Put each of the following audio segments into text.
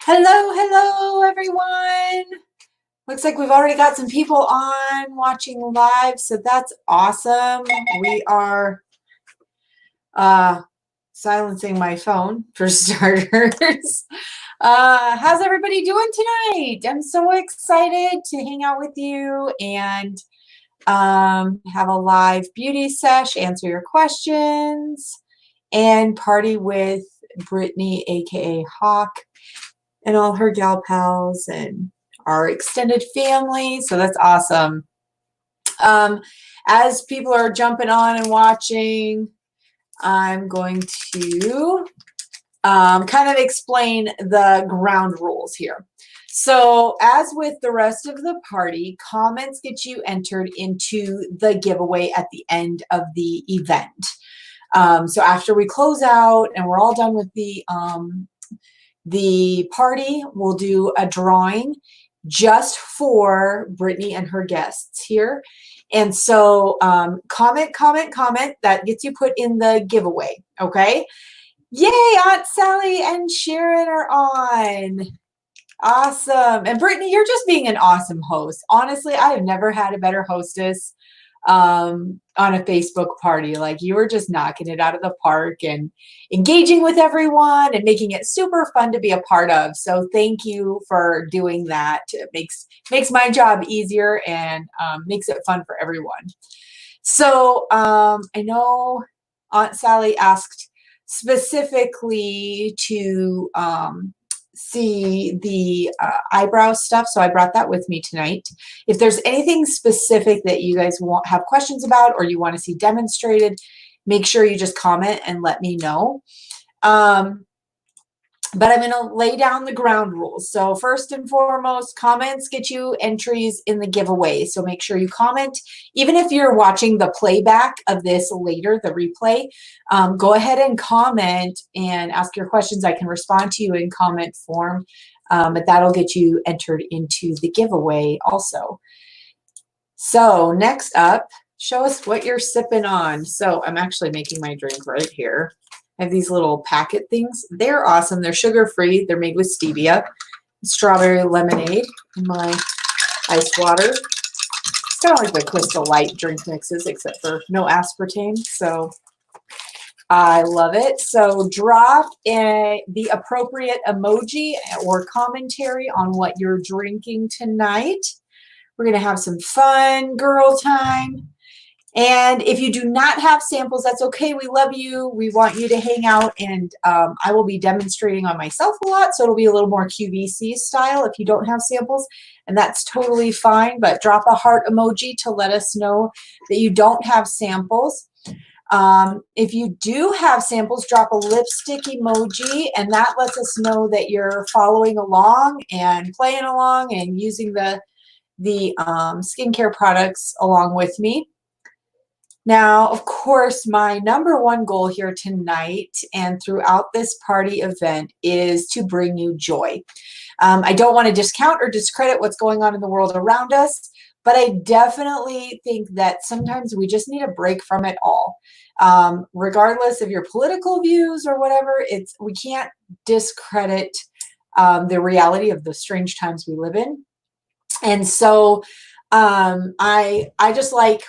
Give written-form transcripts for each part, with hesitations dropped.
Hello, hello, everyone. Looks like we've already got some people on watching live, so that's awesome. We are silencing my phone for starters. How's everybody doing tonight? I'm so excited to hang out with you and have a live beauty sesh, answer your questions, and party with Brittany, aka Hawk, and all her gal pals and our extended family. So that's awesome. As people are jumping on and watching, I'm going to kind of explain the ground rules here. So as with the rest of the party, comments get you entered into the giveaway at the end of the event. So after we close out and we're all done with the party, we'll do a drawing just for Brittany and her guests here. And so comment. That gets you put in the giveaway, okay? Yay, Aunt Sally and Sharon are on. Awesome. And Brittany, you're just being an awesome host. Honestly, I have never had a better hostess on a Facebook party. Like, you were just knocking it out of the park and engaging with everyone and making it super fun to be a part of. So thank you for doing that. It makes my job easier and makes it fun for everyone. So I know Aunt Sally asked specifically to see the eyebrow stuff, so I brought that with me tonight. If there's anything specific that you guys have questions about or you want to see demonstrated, make sure you just comment and let me know. But I'm going to lay down the ground rules. So first and foremost, comments get you entries in the giveaway. So make sure you comment. Even if you're watching the playback of this later, the replay, go ahead and comment and ask your questions. I can respond to you in comment form, but that'll get you entered into the giveaway also. So next up, show us what you're sipping on. So I'm actually making my drink right here. I have these little packet things. They're awesome. They're sugar-free. They're made with stevia. Strawberry lemonade in my ice water. It's kind of like the Crystal Light drink mixes, except for no aspartame. So I love it. So drop the appropriate emoji or commentary on what you're drinking tonight. We're going to have some fun girl time. And if you do not have samples, that's okay. We love you. We want you to hang out, and I will be demonstrating on myself a lot, so it'll be a little more QVC style if you don't have samples, and that's totally fine. But drop a heart emoji to let us know that you don't have samples. If you do have samples, drop a lipstick emoji, and that lets us know that you're following along and playing along and using the skincare products along with me. Now, of course, my number one goal here tonight and throughout this party event is to bring you joy. I don't want to discount or discredit what's going on in the world around us, but I definitely think that sometimes we just need a break from it all. Regardless of your political views or whatever, we can't discredit the reality of the strange times we live in. And so I just like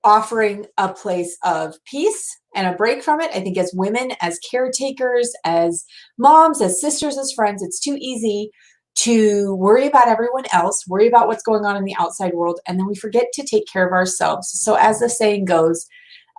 offering a place of peace and a break from it. I think as women, as caretakers, as moms, as sisters, as friends, it's too easy to worry about everyone else, worry about what's going on in the outside world, and then we forget to take care of ourselves. So as the saying goes,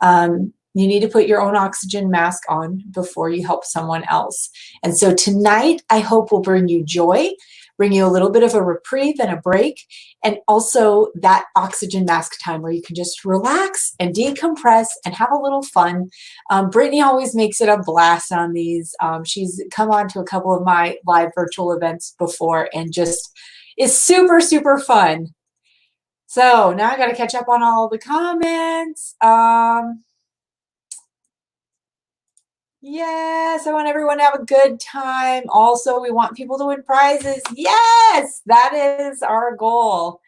you need to put your own oxygen mask on before you help someone else. And so tonight, I hope will bring you joy, bring you a little bit of a reprieve and a break, and also that oxygen mask time where you can just relax and decompress and have a little fun. Brittany always makes it a blast on these. She's come on to a couple of my live virtual events before and just is super, super fun. So now I got to catch up on all the comments. Yes, I want everyone to have a good time. Also, we want people to win prizes. Yes, that is our goal.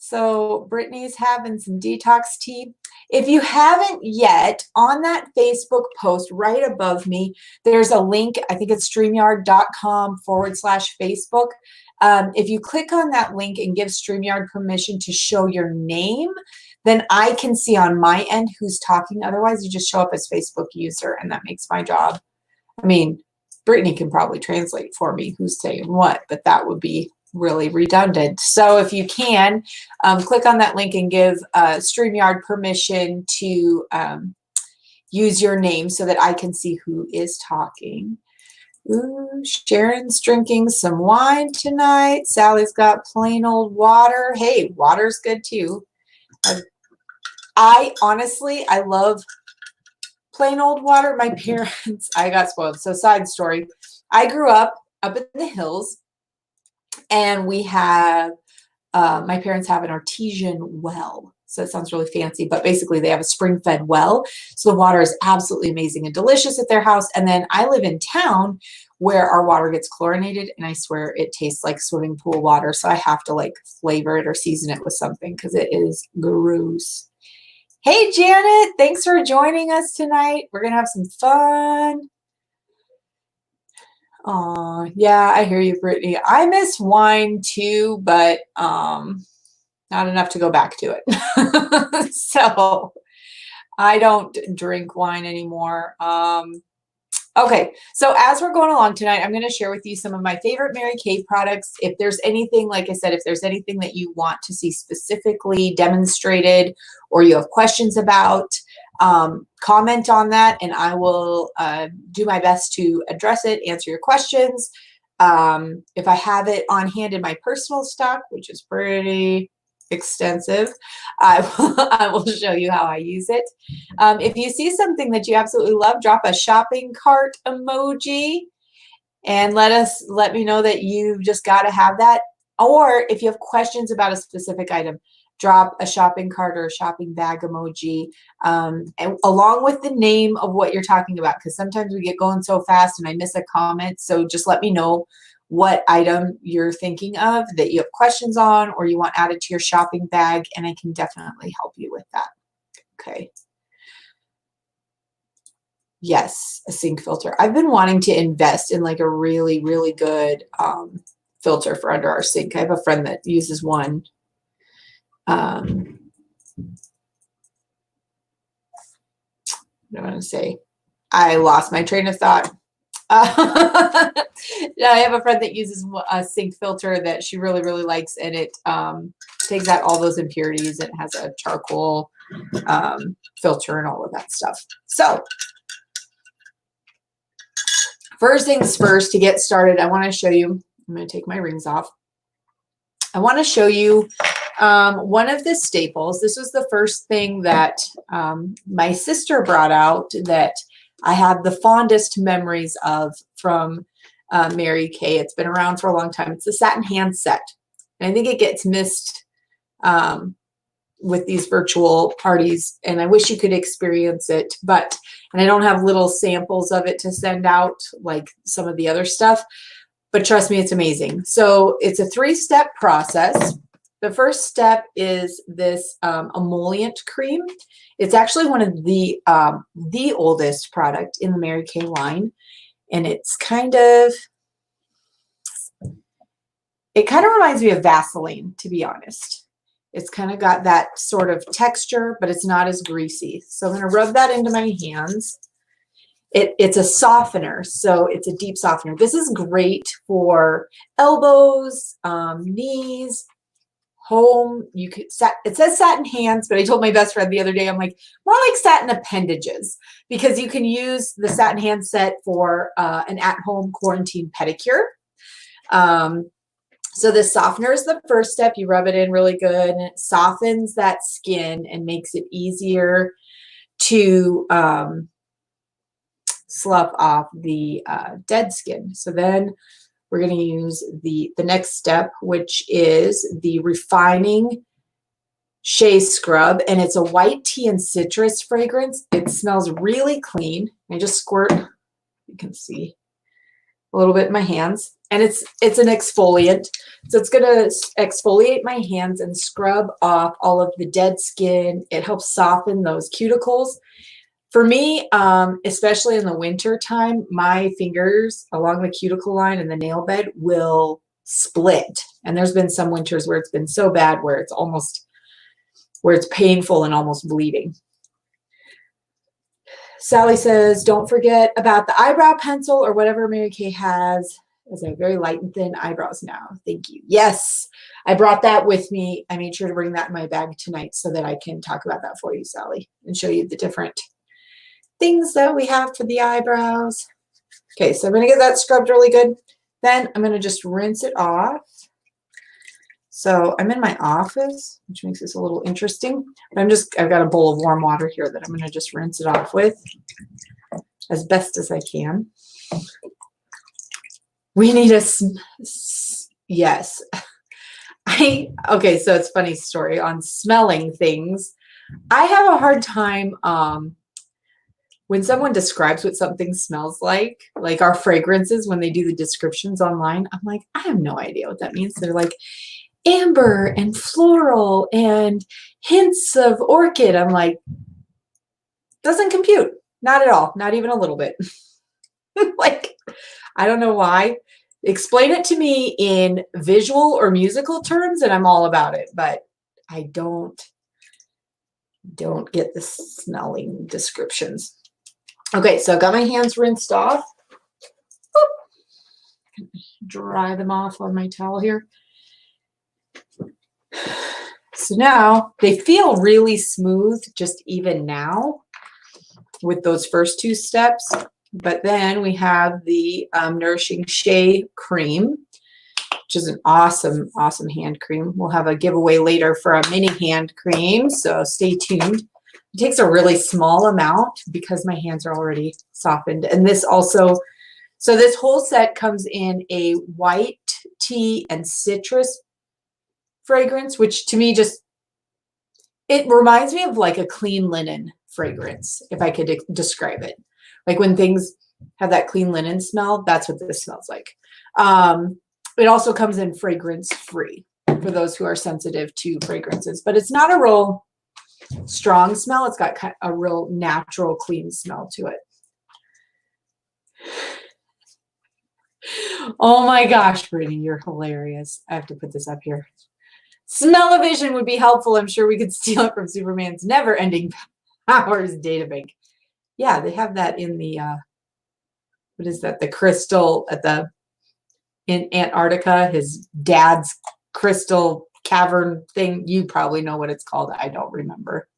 So Brittany's having some detox tea. If you haven't yet, on that Facebook post right above me, there's a link. I think it's StreamYard.com/Facebook. If you click on that link and give StreamYard permission to show your name, then I can see on my end who's talking. Otherwise, you just show up as Facebook user, and that makes my job. I mean, Brittany can probably translate for me who's saying what, but that would be really redundant. So if you can, click on that link and give StreamYard permission to use your name so that I can see who is talking. Ooh, Sharon's drinking some wine tonight. Sally's got plain old water. Hey, water's good too. I honestly love plain old water. My parents, I got spoiled. So side story, I grew up in the hills, and we have, my parents have an artesian well. So it sounds really fancy, but basically they have a spring-fed well. So the water is absolutely amazing and delicious at their house. And then I live in town where our water gets chlorinated, and I swear it tastes like swimming pool water. So I have to like flavor it or season it with something because it is gross. Hey, Janet, thanks for joining us tonight. We're going to have some fun. Oh, yeah, I hear you, Brittany. I miss wine too, but not enough to go back to it. So I don't drink wine anymore. Okay, so as we're going along tonight, I'm going to share with you some of my favorite Mary Kay products. If there's anything, like I said, if there's anything that you want to see specifically demonstrated or you have questions about, comment on that, and I will do my best to address it, answer your questions. If I have it on hand in my personal stock, which is pretty extensive, I will show you how I use it. If you see something that you absolutely love, drop a shopping cart emoji and let me know that you just got to have that. Or if you have questions about a specific item, drop a shopping cart or a shopping bag emoji, and along with the name of what you're talking about, because sometimes we get going so fast and I miss a comment. So just let me know what item you're thinking of that you have questions on or you want added to your shopping bag, and I can definitely help you with that. Okay. Yes, a sink filter. I've been wanting to invest in like a really, really good filter for under our sink. I have a friend that uses one. What do I want to say? I lost my train of thought. I have a friend that uses a sink filter that she really, really likes, and it takes out all those impurities. It has a charcoal filter and all of that stuff. So first things first, to get started, I want to show you, I'm going to take my rings off. I want to show you one of the staples. This was the first thing that my sister brought out that I have the fondest memories of from Mary Kay. It's been around for a long time. It's a satin hand set. And I think it gets missed with these virtual parties, and I wish you could experience it, and I don't have little samples of it to send out like some of the other stuff, but trust me, it's amazing. So it's a 3-step process. The first step is this emollient cream. It's actually one of the oldest product in the Mary Kay line, and it kind of reminds me of Vaseline, to be honest. It's kind of got that sort of texture, but it's not as greasy. So I'm going to rub that into my hands. It's a softener, so it's a deep softener. This is great for elbows, knees, home. You could it says satin hands, but I told my best friend the other day, I'm like, more like satin appendages, because you can use the satin hand set for an at-home quarantine pedicure. So this softener is the first step. You rub it in really good, and it softens that skin and makes it easier to slough off the dead skin. So then we're going to use the next step, which is the refining shea scrub, and it's a white tea and citrus fragrance. It smells really clean. I just squirt, you can see, a little bit in my hands. And it's an exfoliant. So it's going to exfoliate my hands and scrub off all of the dead skin. It helps soften those cuticles. For me, especially in the winter time, my fingers along the cuticle line and the nail bed will split. And there's been some winters where it's been so bad where it's painful and almost bleeding. Sally says, don't forget about the eyebrow pencil or whatever Mary Kay has, as I have very light and thin eyebrows now. Thank you. Yes, I brought that with me. I made sure to bring that in my bag tonight so that I can talk about that for you, Sally, and show you the different things that we have for the eyebrows. Okay, so I'm going to get that scrubbed really good. Then I'm going to just rinse it off. So I'm in my office, which makes this a little interesting. But I've got a bowl of warm water here that I'm going to just rinse it off with as best as I can. We need a, yes. Okay, so it's a funny story on smelling things. I have a hard time when someone describes what something smells like our fragrances, when they do the descriptions online, I'm like, I have no idea what that means. They're like, amber and floral and hints of orchid. I'm like, doesn't compute. Not at all. Not even a little bit. Like, I don't know why. Explain it to me in visual or musical terms and I'm all about it. But I don't get the smelling descriptions. Okay, so I've got my hands rinsed off. Dry them off on my towel here. So now they feel really smooth just even now with those first two steps. But then we have the Nourishing Shea Cream, which is an awesome, awesome hand cream. We'll have a giveaway later for a mini hand cream, so stay tuned. It takes a really small amount because my hands are already softened. And this also, so this whole set comes in a white tea and citrus fragrance, which to me it reminds me of like a clean linen fragrance, if I could describe it. Like when things have that clean linen smell, that's what this smells like. It also comes in fragrance free for those who are sensitive to fragrances, but it's not a real strong smell. It's got kind of a real natural, clean smell to it. Oh my gosh, Brittany, you're hilarious. I have to put this up here. Smell-o-vision would be helpful. I'm sure we could steal it from Superman's never-ending powers databank. Yeah, they have that in the, what is that? The crystal in Antarctica, his dad's crystal cavern thing. You probably know what it's called. I don't remember.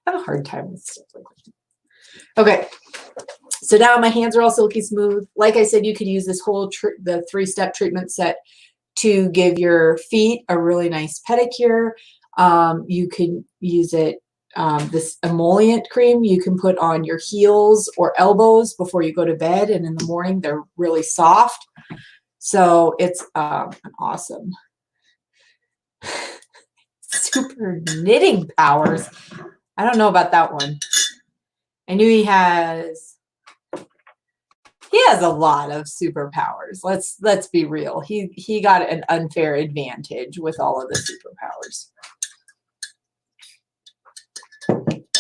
I have a hard time with stuff like that. Okay. So now my hands are all silky smooth. Like I said, you could use this whole the 3-step treatment set to give your feet a really nice pedicure. You can use it, this emollient cream you can put on your heels or elbows before you go to bed. And in the morning, they're really soft. So it's an awesome super knitting powers. I don't know about that one. I knew he has a lot of superpowers. Let's be real. He got an unfair advantage with all of the superpowers.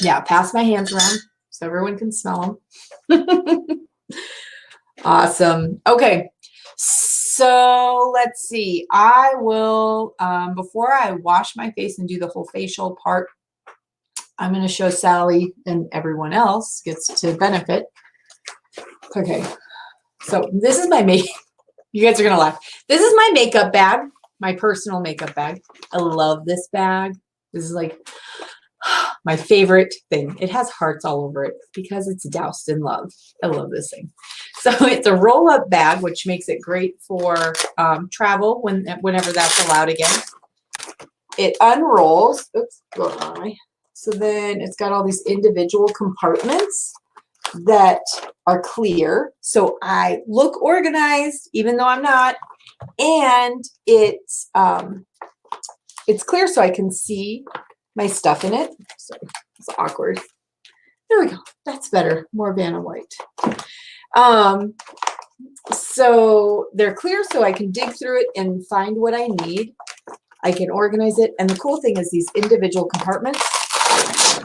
Yeah, pass my hands around so everyone can smell them. Awesome. Okay. So let's see. I will, before I wash my face and do the whole facial part, I'm going to show Sally and everyone else gets to benefit. Okay. So this is my makeup. You guys are going to laugh. This is my makeup bag, my personal makeup bag. I love this bag. This is like my favorite thing. It has hearts all over it because it's doused in love. I love this thing. So it's a roll-up bag, which makes it great for travel whenever that's allowed again. It unrolls. Oops, go on. So then it's got all these individual compartments that are clear. So I look organized, even though I'm not. And it's clear so I can see my stuff in it. So it's awkward. There we go. That's better. More Vanna White. So they're clear, so I can dig through it and find what I need. I can organize it. And the cool thing is these individual compartments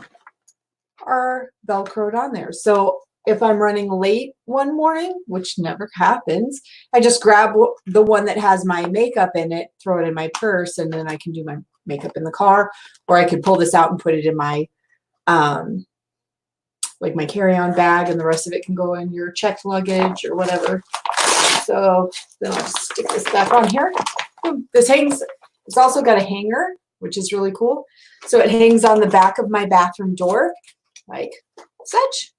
are Velcroed on there. So if I'm running late one morning, which never happens, I just grab the one that has my makeup in it, throw it in my purse, and then I can do my makeup in the car, or I could pull this out and put it in my like my carry-on bag, and the rest of it can go in your checked luggage or whatever. So then I'll just stick this back on here. This hangs, it's also got a hanger, which is really cool. So it hangs on the back of my bathroom door, like such,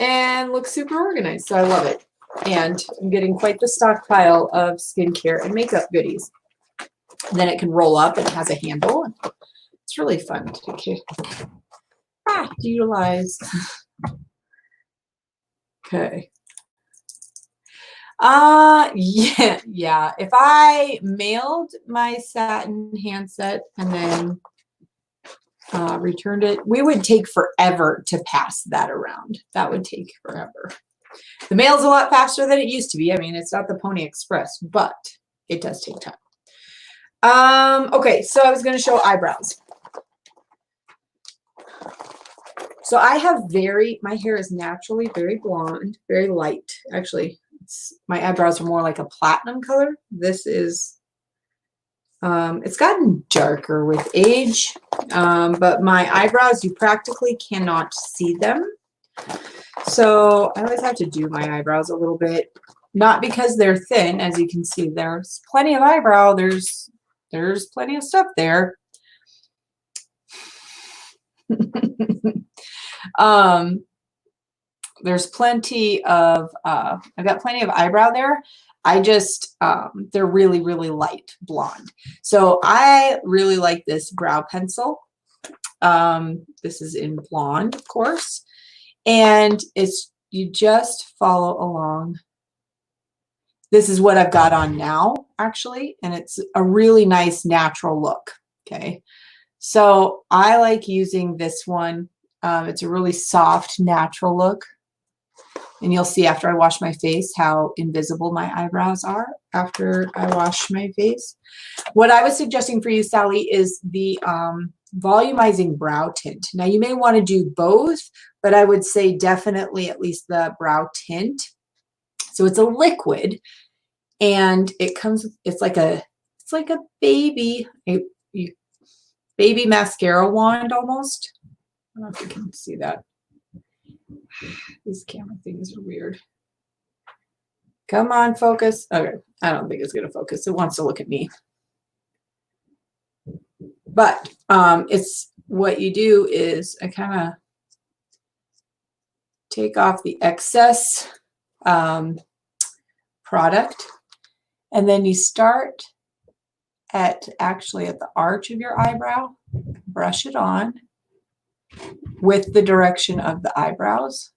and looks super organized. So I love it. And I'm getting quite the stockpile of skincare and makeup goodies. Then it can roll up and it has a handle. It's really fun to utilize. Okay. Yeah. If I mailed my satin handset and then returned it, we would take forever to pass that around. That would take forever. The mail's a lot faster than it used to be. I mean, it's not the Pony Express, but it does take time. Okay, so I was going to show eyebrows. So I have my hair is naturally very blonde, very light. Actually, my eyebrows are more like a platinum color. This is, it's gotten darker with age, but my eyebrows, you practically cannot see them. So I always have to do my eyebrows a little bit, not because they're thin, as you can see, there's plenty of eyebrow. There's plenty of stuff there. There's plenty of, I've got plenty of eyebrow there. I just, they're really, really light blonde. So I really like this brow pencil. This is in blonde, of course. And you just follow along. This is what I've got on now, actually. And it's a really nice natural look. Okay. So I like using this one. It's a really soft, natural look. And you'll see after I wash my face how invisible my eyebrows are after I wash my face. What I was suggesting for you, Sally, is the volumizing brow tint. Now, you may want to do both, but I would say definitely at least the brow tint. So it's a liquid, and it comes, it's like a baby, baby mascara wand almost. I don't know if you can see that. These camera things are weird. Come on, focus. Okay, I don't think it's going to focus. It wants to look at me. But it's what you do is I kind of take off the excess product, and then you start actually at the arch of your eyebrow, brush it on with the direction of the eyebrows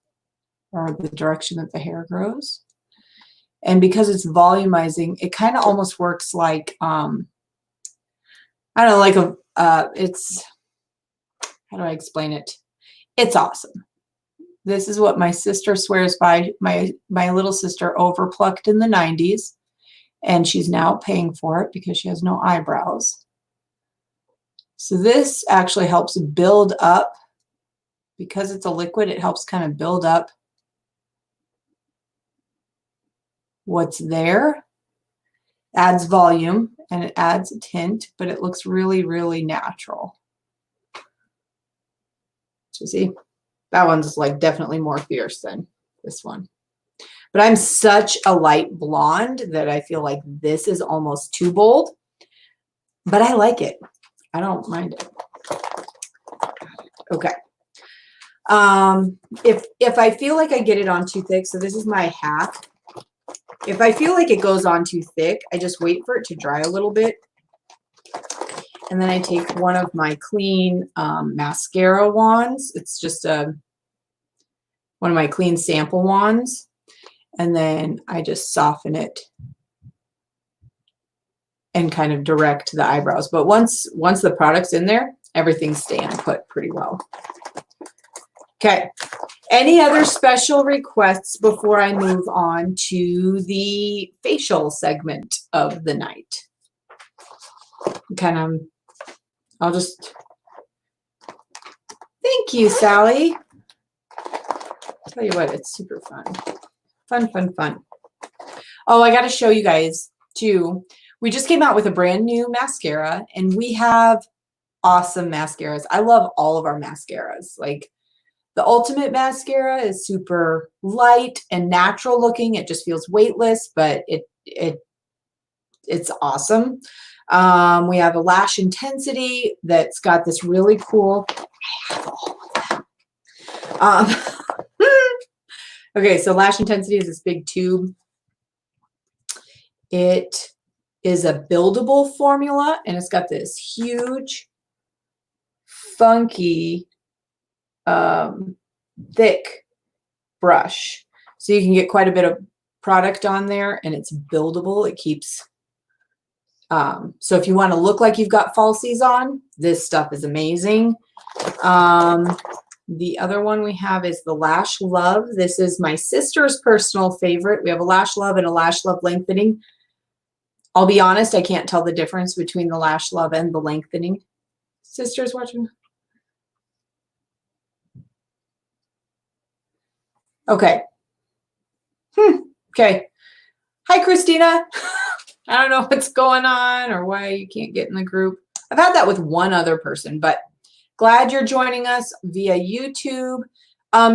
or the direction that the hair grows. And because it's volumizing, it kind of almost works like, I don't know, like it's, how do I explain it? It's awesome. This is what my sister swears by. My little sister overplucked in the 90s, and she's now paying for it because she has no eyebrows. So this actually helps build up. Because it's a liquid, it helps kind of build up what's there, adds volume, and it adds a tint, but it looks really, really natural. So see, that one's like definitely more fierce than this one. But I'm such a light blonde that I feel like this is almost too bold, but I like it. I don't mind it. Okay. If I feel like I get it on too thick, so this is my hack. If I feel like it goes on too thick, I just wait for it to dry a little bit. And then I take one of my clean mascara wands. It's just one of my clean sample wands. And then I just soften it and kind of direct the eyebrows. But once the product's in there, everything's staying put pretty well. Okay, Any other special requests before I move on to the facial segment of the night? I'll just, thank you, Sally. Tell you what, it's super fun. Fun. Oh, I got to show you guys too. We just came out with a brand new mascara, and we have awesome mascaras. I love all of our mascaras. Like, the Ultimate Mascara is super light and natural looking. It just feels weightless, but it's awesome. We have a Lash Intensity that's got this really cool. I have all of them. Okay, so Lash Intensity is this big tube. It is a buildable formula, and it's got this huge, funky, thick brush. So you can get quite a bit of product on there, and it's buildable. It keeps, so if you want to look like you've got falsies on, this stuff is amazing. The other one we have is the Lash Love. This is my sister's personal favorite. We have a Lash Love and a Lash Love Lengthening. I'll be honest, I can't tell the difference between the Lash Love and the lengthening. Sister's watching. Okay. Okay. Hi, Christina. I don't know what's going on or why you can't get in the group. I've had that with one other person, but glad you're joining us via YouTube.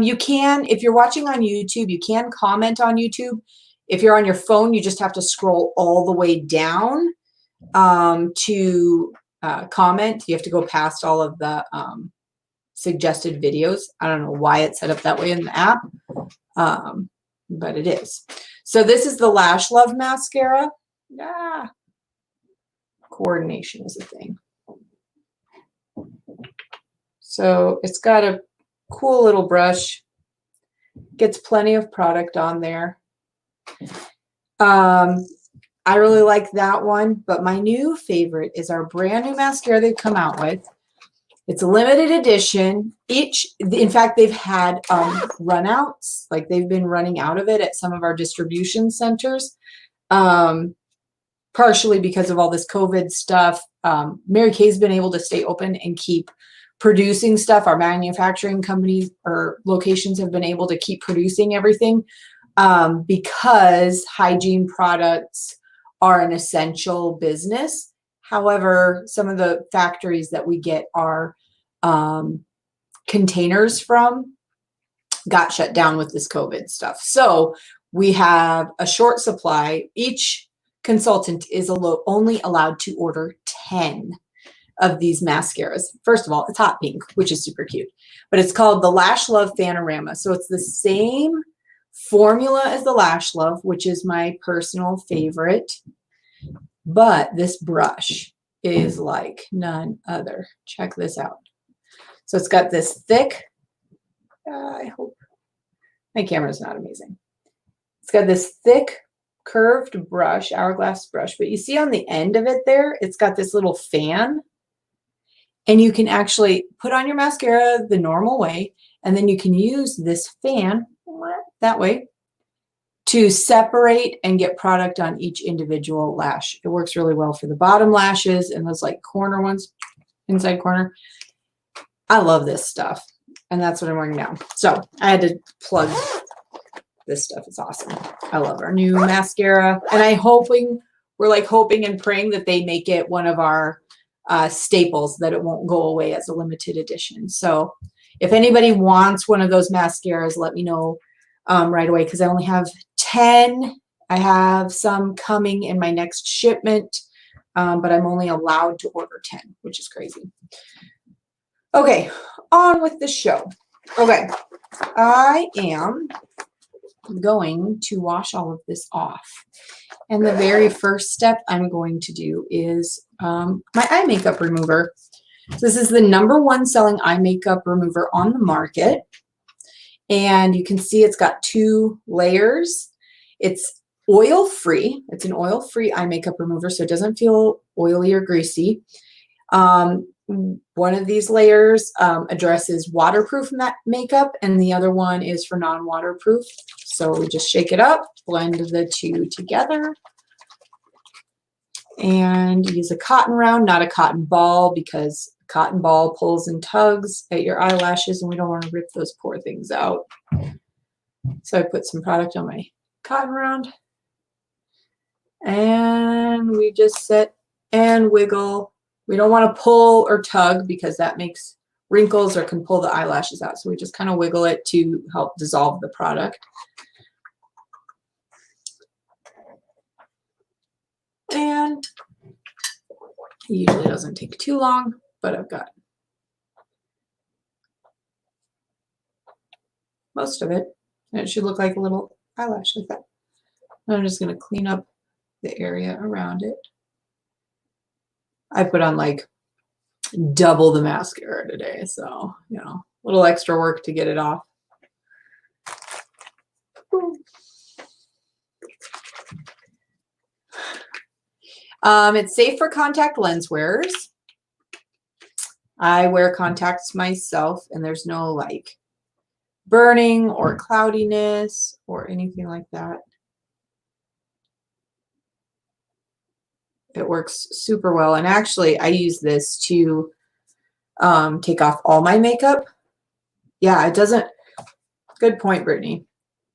You can, if you're watching on YouTube, you can comment on YouTube. If you're on your phone, you just have to scroll all the way down to comment. You have to go past all of the suggested videos. I don't know why it's set up that way in the app, but it is. So this is the Lash Love mascara. Yeah. Coordination is a thing. So it's got a cool little brush. Gets plenty of product on there. I really like that one, but my new favorite is our brand new mascara they've come out with. It's a limited edition. In fact, they've had runouts. Like, they've been running out of it at some of our distribution centers, partially because of all this COVID stuff. Mary Kay's been able to stay open and keep producing stuff. Our manufacturing companies or locations have been able to keep producing everything because hygiene products are an essential business. However, some of the factories that we get our containers from got shut down with this COVID stuff. So we have a short supply. Each consultant is only allowed to order 10 of these mascaras. First of all, it's hot pink, which is super cute, but it's called the Lash Love Fanorama. So it's the same formula as the Lash Love, which is my personal favorite, but this brush is like none other. Check this out. So it's got this thick, I hope my camera's not amazing. It's got this thick curved brush, hourglass brush, but you see on the end of it there, it's got this little fan, and you can actually put on your mascara the normal way, and then you can use this fan that way to separate and get product on each individual lash. It works really well for the bottom lashes and those like corner ones, inside corner. I love this stuff, and that's what I'm wearing now. So I had to plug this stuff. It's awesome. I love our new mascara, and we're like hoping and praying that they make it one of our staples, that it won't go away as a limited edition. So if anybody wants one of those mascaras, let me know right away, because I only have 10. I have some coming in my next shipment, but I'm only allowed to order 10, which is crazy. Okay, on with the show. Okay, I am going to wash all of this off. And the very first step I'm going to do is my eye makeup remover. So this is the #1 selling eye makeup remover on the market. And you can see it's got 2 layers. It's oil-free. It's an oil-free eye makeup remover, so it doesn't feel oily or greasy. one of these layers addresses waterproof makeup, and the other one is for non-waterproof. So we just shake it up, blend the two together, and use a cotton round, not a cotton ball, because cotton ball pulls and tugs at your eyelashes, and we don't want to rip those poor things out. So I put some product on my cotton round, and we just set and wiggle. We don't want to pull or tug because that makes wrinkles or can pull the eyelashes out. So we just kind of wiggle it to help dissolve the product. And it usually doesn't take too long, but I've got most of it. And it should look like a little eyelash like that. And I'm just going to clean up the area around it. I put on like double the mascara today, so you know, a little extra work to get it off. It's safe for contact lens wearers. I wear contacts myself, and there's no like burning or cloudiness or anything like that. It works super well. And actually, I use this to take off all my makeup. Yeah, it doesn't. Good point, Brittany.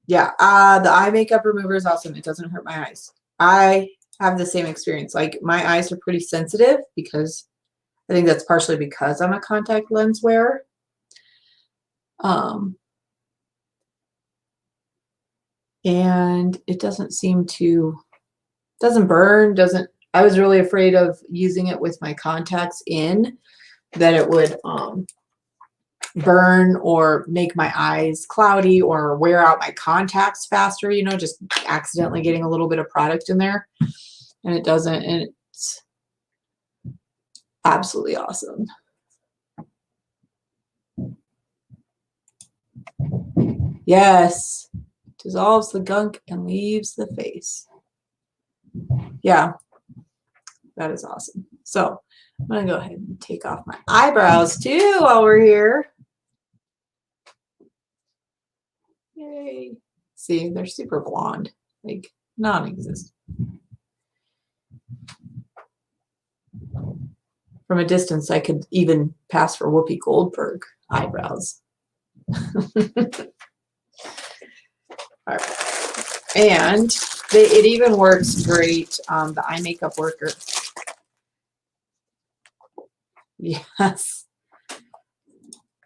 Yeah, the eye makeup remover is awesome. It doesn't hurt my eyes. I have the same experience. Like, my eyes are pretty sensitive because I think that's partially because I'm a contact lens wearer. And it doesn't seem to, doesn't burn, doesn't. I was really afraid of using it with my contacts in, that it would burn or make my eyes cloudy or wear out my contacts faster, you know, just accidentally getting a little bit of product in there. And it doesn't, and it's absolutely awesome. Yes, dissolves the gunk and leaves the face. Yeah. That is awesome. So I'm going to go ahead and take off my eyebrows too while we're here. Yay. See, they're super blonde, like non-existent. From a distance, I could even pass for Whoopi Goldberg eyebrows. All right. And it even works great, the eye makeup worker. Yes.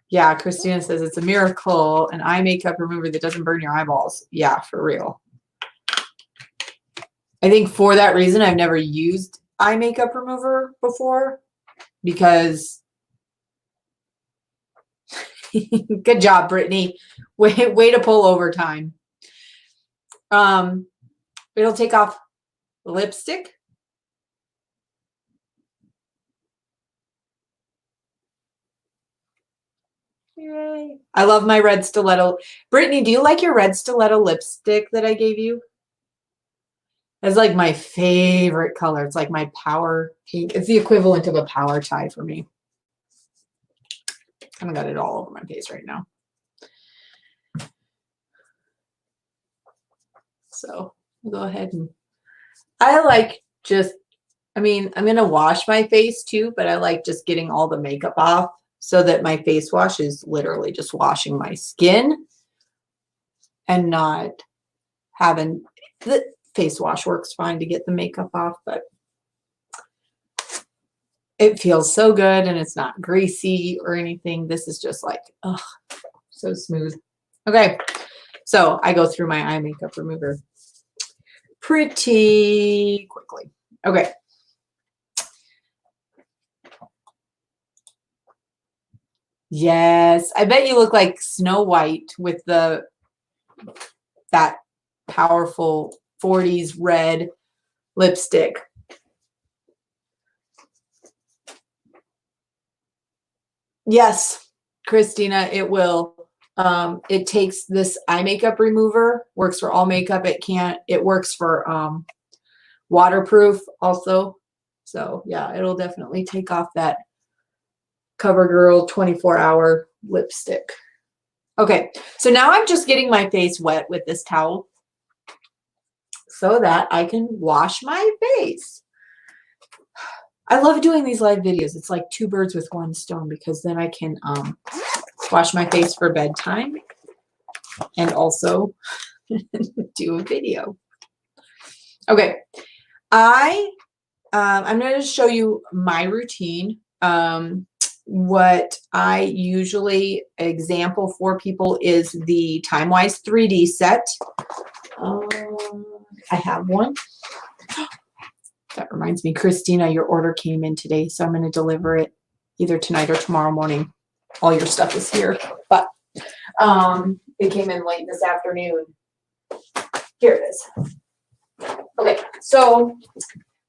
Yeah, Christina says it's a miracle, an eye makeup remover that doesn't burn your eyeballs. Yeah, for real. I think for that reason, I've never used eye makeup remover before, because good job, Brittany. Way to pull overtime. It'll take off lipstick. Yay. I love my red stiletto. Brittany, do you like your red stiletto lipstick that I gave you? It's like my favorite color. It's like my power pink. It's the equivalent of a power tie for me. Kind of got it all over my face right now. So I'll go ahead and I like just, I mean, I'm going to wash my face too, but I like just getting all the makeup off so that my face wash is literally just washing my skin and not having, the face wash works fine to get the makeup off, but it feels so good and it's not greasy or anything. This is just like, oh, so smooth. Okay, so I go through my eye makeup remover pretty quickly. Okay. Yes, I bet you look like Snow White with that powerful 40s red lipstick. Yes, Christina, it will. It takes this eye makeup remover, works for all makeup. It works for waterproof also. So yeah, it'll definitely take off that CoverGirl 24-hour lipstick. Okay, so now I'm just getting my face wet with this towel so that I can wash my face. I love doing these live videos. It's like 2 birds with 1 stone, because then I can wash my face for bedtime and also do a video. Okay, I'm going to show you my routine. What I usually example for people is the Time-Wise 3D set. I have one. That reminds me, Christina, your order came in today, so I'm going to deliver it either tonight or tomorrow morning. All your stuff is here, but it came in late this afternoon. Here it is. Okay, so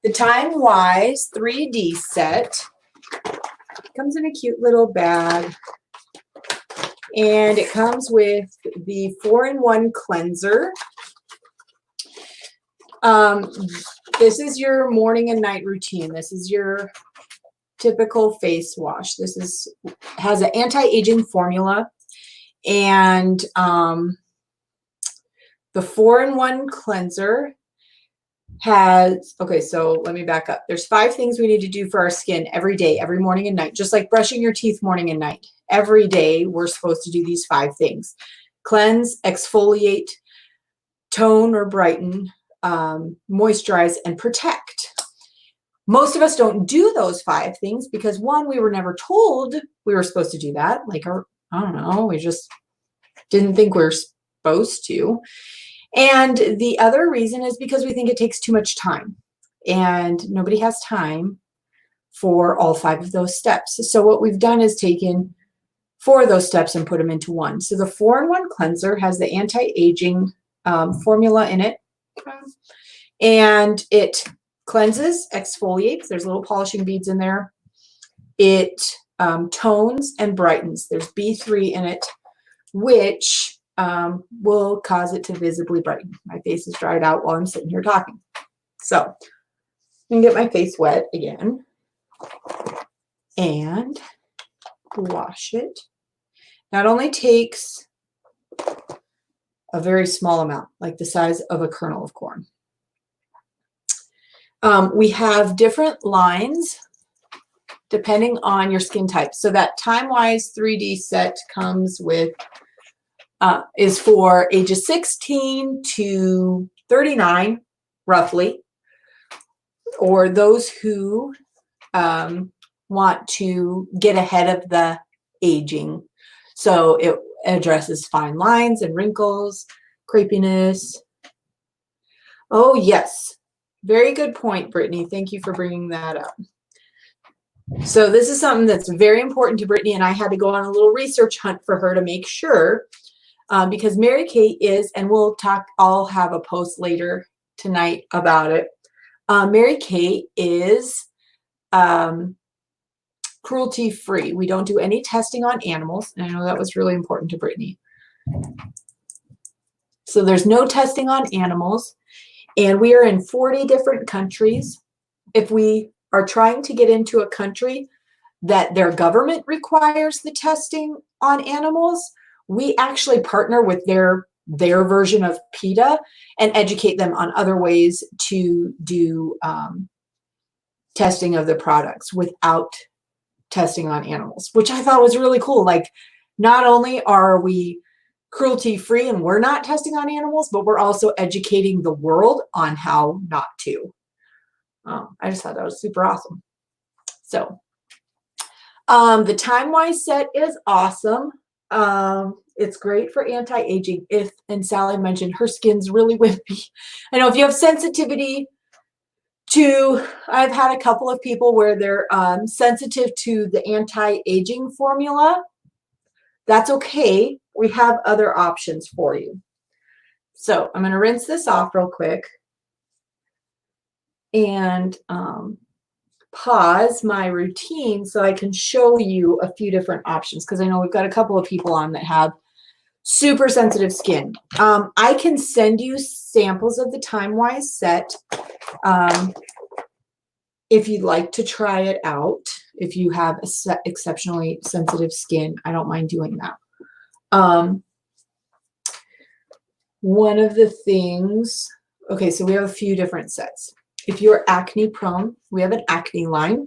the Time-Wise 3D set comes in a cute little bag, and it comes with the 4-in-1 cleanser. This is your morning and night routine. This is your typical face wash. This has an anti-aging formula, and the 4-in-1 cleanser has, okay, so let me back up. There's 5 things we need to do for our skin every day, every morning and night, just like brushing your teeth morning and night. Every day we're supposed to do these 5 things: cleanse, exfoliate, tone or brighten, moisturize, and protect. Most of us don't do those 5 things because, one, we were never told we were supposed to do that. Like, I don't know, we just didn't think we were supposed to. And the other reason is because we think it takes too much time, and nobody has time for all 5 of those steps. So what we've done is taken 4 of those steps and put them into one. So the 4-in-1 cleanser has the anti-aging formula in it, and it cleanses, exfoliates. There's little polishing beads in there. It tones and brightens. There's B3 in it, which will cause it to visibly brighten. My face is dried out while I'm sitting here talking. So I'm going to get my face wet again and wash it. Not only takes a very small amount, like the size of a kernel of corn. We have different lines depending on your skin type. So that Time-Wise 3D set comes with is for ages 16 to 39, roughly, or those who want to get ahead of the aging. So it addresses fine lines and wrinkles, crepiness. Oh, yes. Very good point, Brittany. Thank you for bringing that up. So this is something that's very important to Brittany, and I had to go on a little research hunt for her to make sure, because Mary Kate is, and we'll talk, I'll have a post later tonight about it. Mary Kate is cruelty-free. We don't do any testing on animals, and I know that was really important to Brittany. So there's no testing on animals, and we are in 40 different countries. If we are trying to get into a country that their government requires the testing on animals, we actually partner with their version of PETA and educate them on other ways to do testing of the products without testing on animals, which I thought was really cool. Like, not only are we cruelty-free and we're not testing on animals, but we're also educating the world on how not to. I just thought that was super awesome. So the Time-Wise set is awesome. It's great for anti-aging. And Sally mentioned her skin's really wimpy. I know if you have sensitivity to, I've had a couple of people where they're sensitive to the anti-aging formula. That's okay. We have other options for you. So I'm going to rinse this off real quick and pause my routine so I can show you a few different options, because I know we've got a couple of people on that have super sensitive skin. I can send you samples of the Time-Wise set if you'd like to try it out, if you have exceptionally sensitive skin, I don't mind doing that. One of the things, okay, so we have a few different sets. If you're acne prone, we have an acne line.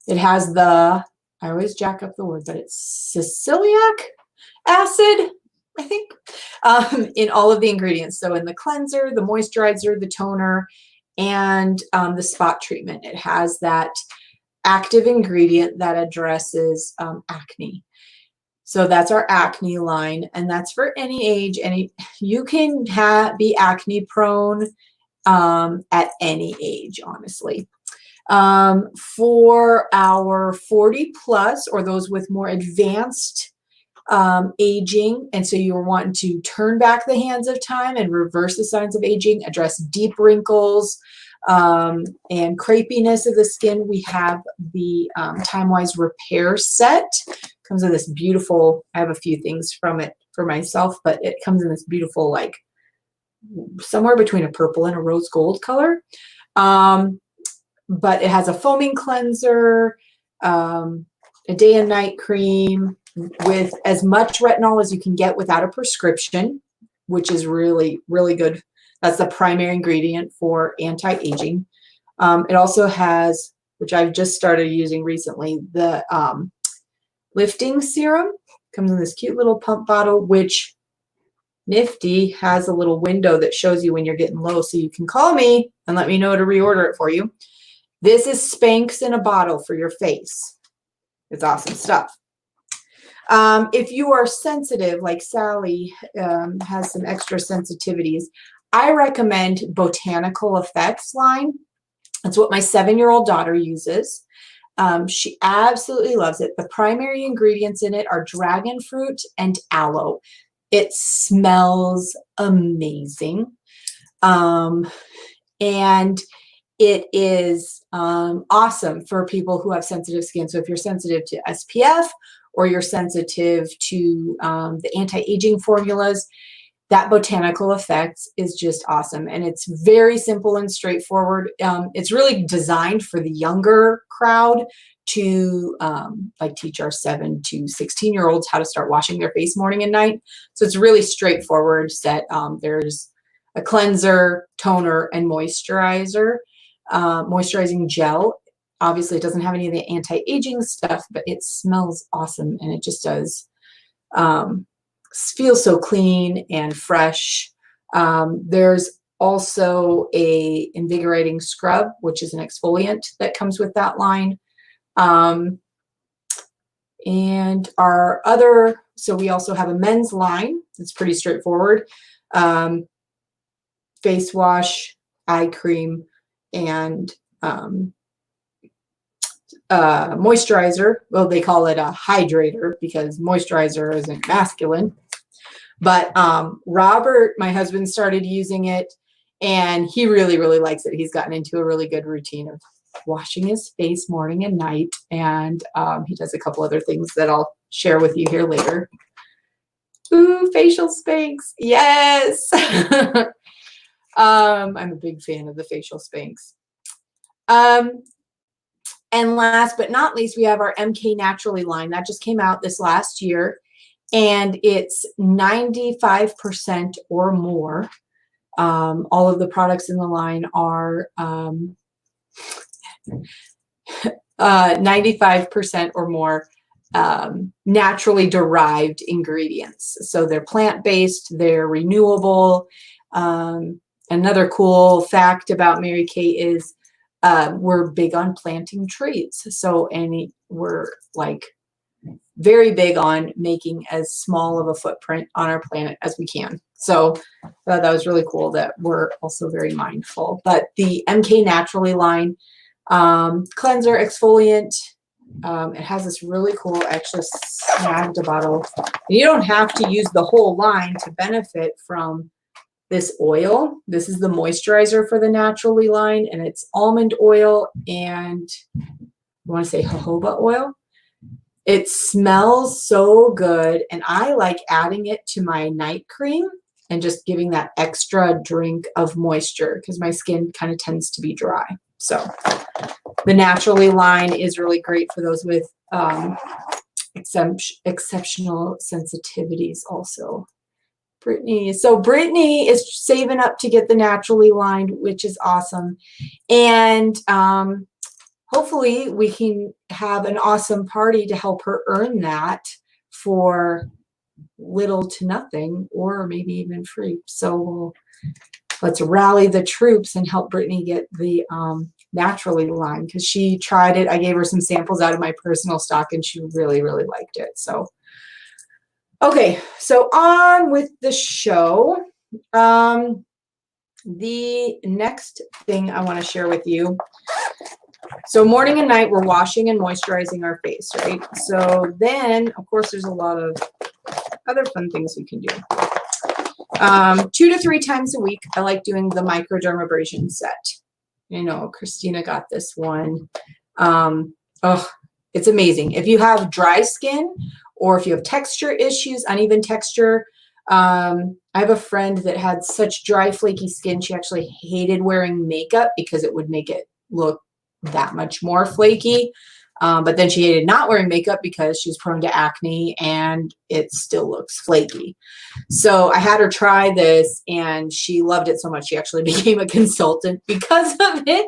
It has the, I always jack up the word, but it's salicylic acid, I think, in all of the ingredients. So in the cleanser, the moisturizer, the toner, and the spot treatment, it has that active ingredient that addresses acne. So that's our acne line, and that's for any age. You can be acne prone at any age, honestly. For our 40 plus, or those with more advanced aging, and so you're wanting to turn back the hands of time and reverse the signs of aging, address deep wrinkles and crepiness of the skin, we have the Time-Wise Repair Set. Comes in this beautiful, I have a few things from it for myself, but it comes in this beautiful, like somewhere between a purple and a rose gold color. But it has a foaming cleanser, a day and night cream with as much retinol as you can get without a prescription, which is really, really good. That's the primary ingredient for anti-aging. It also has, which I've just started using recently, the lifting serum. Comes in this cute little pump bottle, which nifty has a little window that shows you when you're getting low, so you can call me and let me know to reorder it for you. This is Spanx in a bottle for your face. It's awesome stuff. If you are sensitive, like Sally has some extra sensitivities, I recommend Botanical Effects line. That's what my 7-year-old daughter uses. She absolutely loves it. The primary ingredients in it are dragon fruit and aloe. It smells amazing. And it is awesome for people who have sensitive skin. So if you're sensitive to SPF or you're sensitive to the anti-aging formulas, that Botanical Effects is just awesome. And it's very simple and straightforward. It's really designed for the younger crowd to like teach our 7 to 16-year-olds how to start washing their face morning and night. So it's really straightforward set. There's a cleanser, toner, and moisturizer. Moisturizing gel. Obviously, it doesn't have any of the anti-aging stuff, but it smells awesome, and it just does feel so clean and fresh. There's also a invigorating scrub, which is an exfoliant that comes with that line. And our other, so we also have a men's line. It's pretty straightforward. Face wash, eye cream, and moisturizer. Well, they call it a hydrator because moisturizer isn't masculine. But Robert, my husband, started using it, and he really, really likes it. He's gotten into a really good routine of washing his face morning and night, and he does a couple other things that I'll share with you here later. Ooh, facial Spanx. Yes. I'm a big fan of the facial Spanx. And last but not least, we have our MK Naturally line. That just came out this last year, and it's 95% or more. All of the products in the line are 95% or more naturally derived ingredients. So they're plant-based, they're renewable. Another cool fact about Mary Kate is we're big on planting trees. So we're like very big on making as small of a footprint on our planet as we can. So that was really cool that we're also very mindful. But the MK Naturally line, cleanser, exfoliant, it has this really cool, I actually snagged a bottle. You don't have to use the whole line to benefit from this oil. This is the moisturizer for the Naturally line, and it's almond oil and I want to say jojoba oil. It smells so good, and I like adding it to my night cream and just giving that extra drink of moisture because my skin kind of tends to be dry. So the Naturally line is really great for those with exceptional sensitivities also. Brittany. So Brittany is saving up to get the Naturally lined, which is awesome. And hopefully we can have an awesome party to help her earn that for little to nothing, or maybe even free. So let's rally the troops and help Brittany get the Naturally line, because she tried it. I gave her some samples out of my personal stock and she really, really liked it. So, okay, so on with the show. The next thing I want to share with you. So morning and night, we're washing and moisturizing our face, right? So then, of course, there's a lot of other fun things we can do. 2 to 3 times a week, I like doing the microdermabrasion set. You know, Christina got this one. Oh, it's amazing. If you have dry skin or if you have texture issues, uneven texture, I have a friend that had such dry, flaky skin. She actually hated wearing makeup because it would make it look that much more flaky. But then she hated not wearing makeup because she's prone to acne and it still looks flaky. So I had her try this and she loved it so much she actually became a consultant because of it.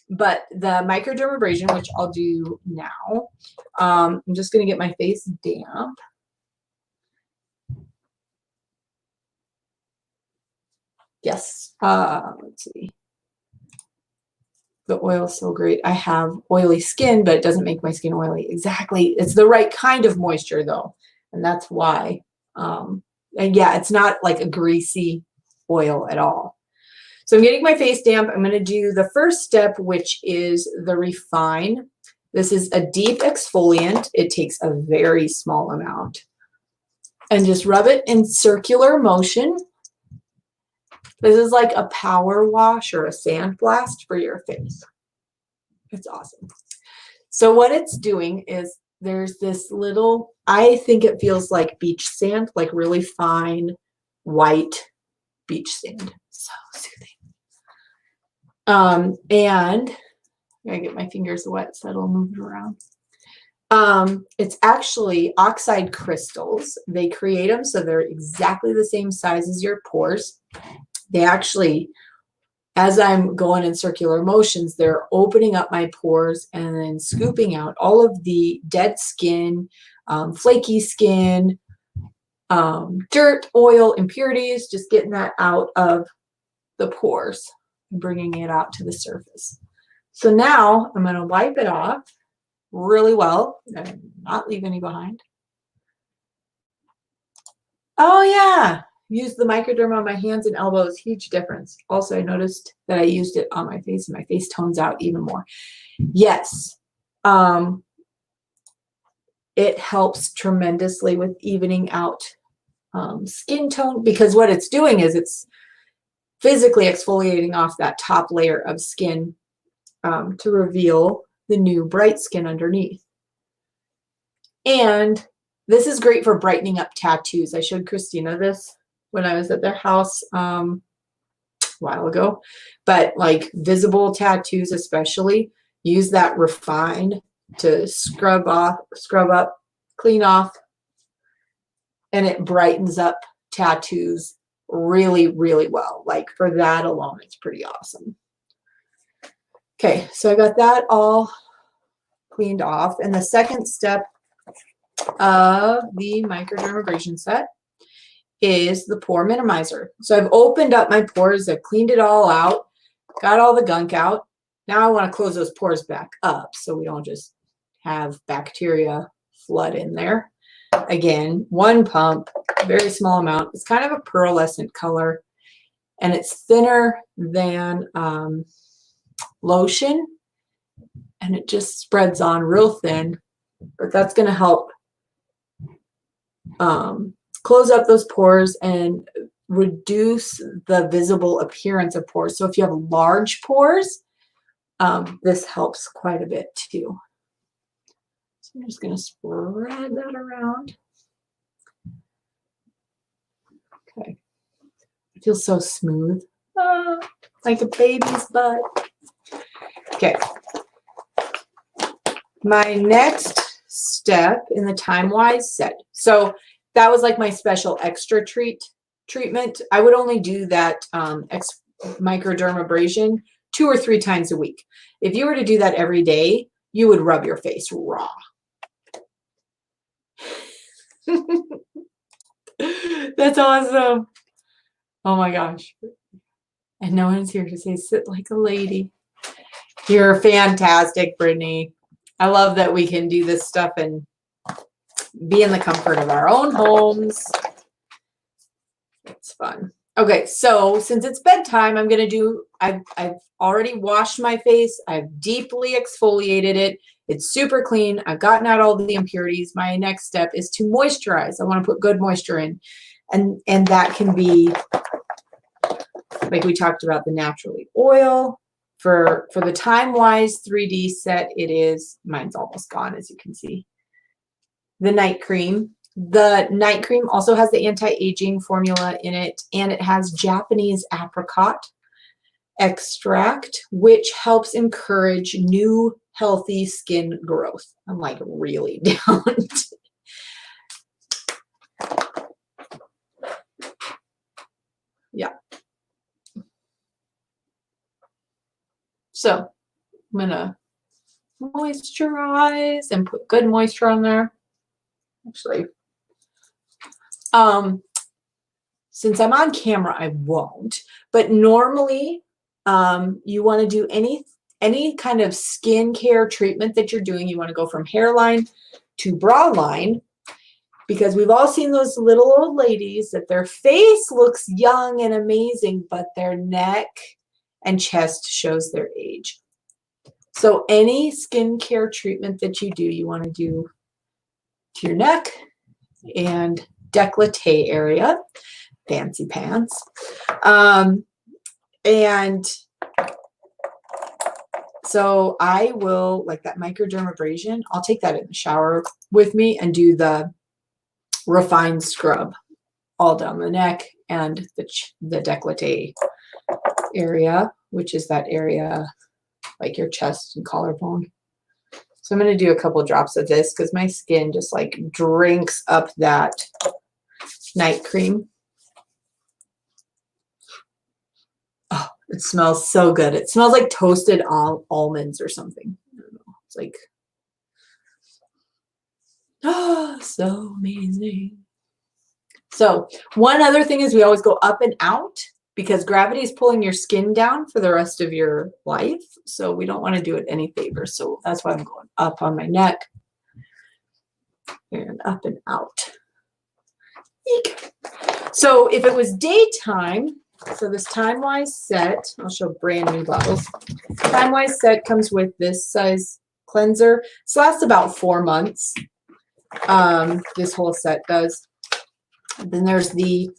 But the microdermabrasion, which I'll do now, I'm just going to get my face damp. Yes. Let's see. The oil is so great. I have oily skin, but it doesn't make my skin oily. Exactly. It's the right kind of moisture though. And that's why. And yeah, it's not like a greasy oil at all. So I'm getting my face damp. I'm going to do the first step, which is the refine. This is a deep exfoliant. It takes a very small amount. And just rub it in circular motion. This is like a power wash or a sandblast for your face. It's awesome. So what it's doing is there's this little, I think it feels like beach sand, like really fine white beach sand. So soothing. And I gotta get my fingers wet so it'll move it around. It's actually oxide crystals. They create them so they're exactly the same size as your pores. They actually, as I'm going in circular motions, they're opening up my pores and then scooping out all of the dead skin, flaky skin, dirt, oil, impurities, just getting that out of the pores and bringing it out to the surface. So now I'm going to wipe it off really well and not leave any behind. Oh yeah. Use the microderm on my hands and elbows. Huge difference. Also, I noticed that I used it on my face and my face tones out even more. Yes. It helps tremendously with evening out skin tone, because what it's doing is it's physically exfoliating off that top layer of skin to reveal the new bright skin underneath. And this is great for brightening up tattoos. I showed Christina this when I was at their house a while ago, but like visible tattoos especially, use that refine to scrub up, clean off, and it brightens up tattoos really, really well. Like for that alone, it's pretty awesome. Okay, so I got that all cleaned off. And the second step of the microdermabrasion set is the pore minimizer. So I've opened up my pores, I've cleaned it all out, got all the gunk out. Now I want to close those pores back up so we don't just have bacteria flood in there. Again, one pump, very small amount. It's kind of a pearlescent color and it's thinner than lotion, and it just spreads on real thin, but that's going to help close up those pores and reduce the visible appearance of pores. So if you have large pores, this helps quite a bit too. So I'm just going to spread that around. Okay. It feels so smooth. Like a baby's butt. Okay. My next step in the time-wise set. So that was like my special extra treatment. I would only do that microdermabrasion 2 or 3 times a week. If you were to do that every day, you would rub your face raw. That's awesome. Oh my gosh. And no one's here to say, sit like a lady. You're fantastic, Brittany. I love that we can do this stuff and be in the comfort of our own homes. It's fun. Okay, so since it's bedtime, I'm going to do, I've already washed my face. I've deeply exfoliated it. It's super clean. I've gotten out all the impurities. My next step is to moisturize. I want to put good moisture in. And that can be, like we talked about, the naturally oil. For the time-wise 3D set, it is, mine's almost gone, as you can see. The night cream. The night cream also has the anti-aging formula in it, and it has Japanese apricot extract, which helps encourage new healthy skin growth. I'm like really down. Yeah. So I'm gonna moisturize and put good moisture on there. Actually, since I'm on camera, I won't. But normally, you want to do any kind of skincare treatment that you're doing. You want to go from hairline to brow line, because we've all seen those little old ladies that their face looks young and amazing, but their neck and chest shows their age. So any skincare treatment that you do, you want to do to your neck and décolleté area, fancy pants. And so I will, like that microdermabrasion, I'll take that in the shower with me and do the refined scrub all down the neck and the décolleté area, which is that area like your chest and collarbone. So I'm going to do a couple drops of this because my skin just like drinks up that night cream. Oh, it smells so good. It smells like toasted almonds or something. I don't know. It's like, oh, so amazing. So one other thing is we always go up and out because gravity is pulling your skin down for the rest of your life. So we don't want to do it any favors. So that's why I'm going up on my neck and up and out. Eek. So if it was daytime, so this time-wise set, I'll show brand new bottles. Time-wise set comes with this size cleanser. This lasts about 4 months. This whole set does. And then there's the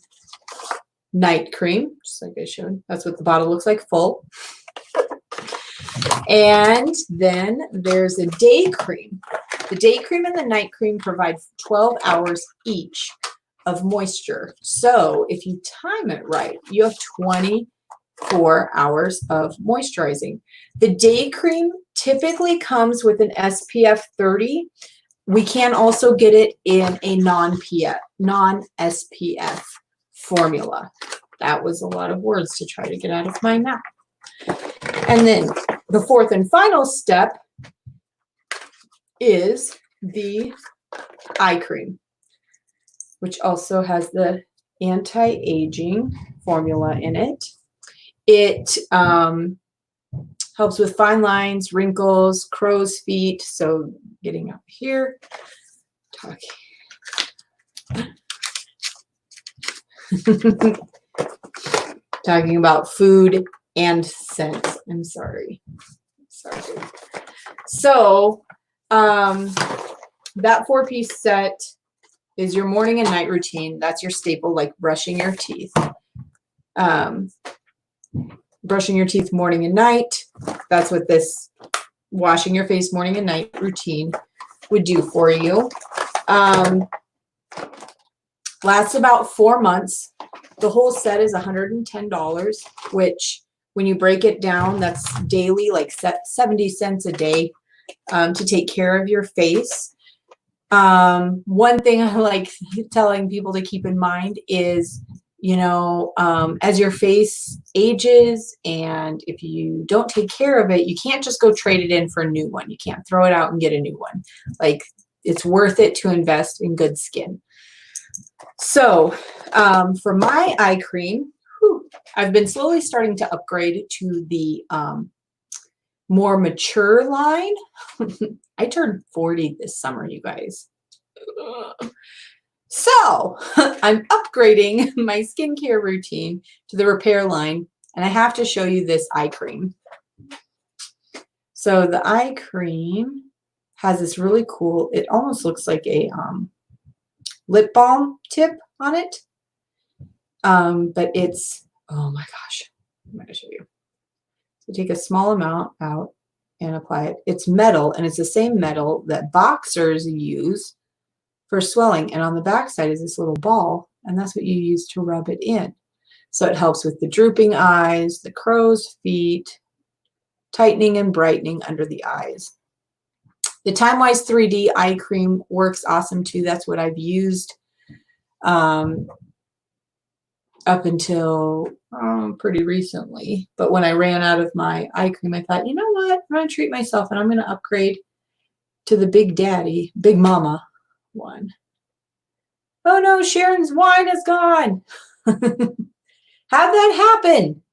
night cream, just like I showed. That's what the bottle looks like full. And then there's a day cream. The day cream and the night cream provide 12 hours each of moisture. So if you time it right, you have 24 hours of moisturizing. The day cream typically comes with an SPF 30. We can also get it in a non-SPF formula. That was a lot of words to try to get out of my mouth. And then the fourth and final step is the eye cream, which also has the anti-aging formula in it. It helps with fine lines, wrinkles, crow's feet. So getting up here, talking about food and scents. I'm sorry. So that 4-piece set is your morning and night routine. That's your staple, like brushing your teeth. Brushing your teeth morning and night. That's what this washing your face morning and night routine would do for you. Lasts about 4 months. The whole set is $110, which when you break it down, that's daily, like 70 cents a day to take care of your face. One thing I like telling people to keep in mind is, you know, as your face ages and if you don't take care of it, you can't just go trade it in for a new one. You can't throw it out and get a new one. Like, it's worth it to invest in good skin. So for my eye cream, I've been slowly starting to upgrade to the more mature line. I turned 40 this summer, you guys. So I'm upgrading my skincare routine to the repair line, and I have to show you this eye cream. So the eye cream has this really cool, it almost looks like a lip balm tip on it. But it's, oh my gosh, I'm going to show you. So take a small amount out and apply it. It's metal, and it's the same metal that boxers use for swelling. And on the back side is this little ball, and that's what you use to rub it in. So it helps with the drooping eyes, the crow's feet, tightening and brightening under the eyes. The Time Wise 3D eye cream works awesome too. That's what I've used up until pretty recently. But when I ran out of my eye cream, I thought, you know what? I'm going to treat myself, and I'm going to upgrade to the Big Daddy, Big Mama one. Oh no, Sharon's wine is gone. How'd that happen?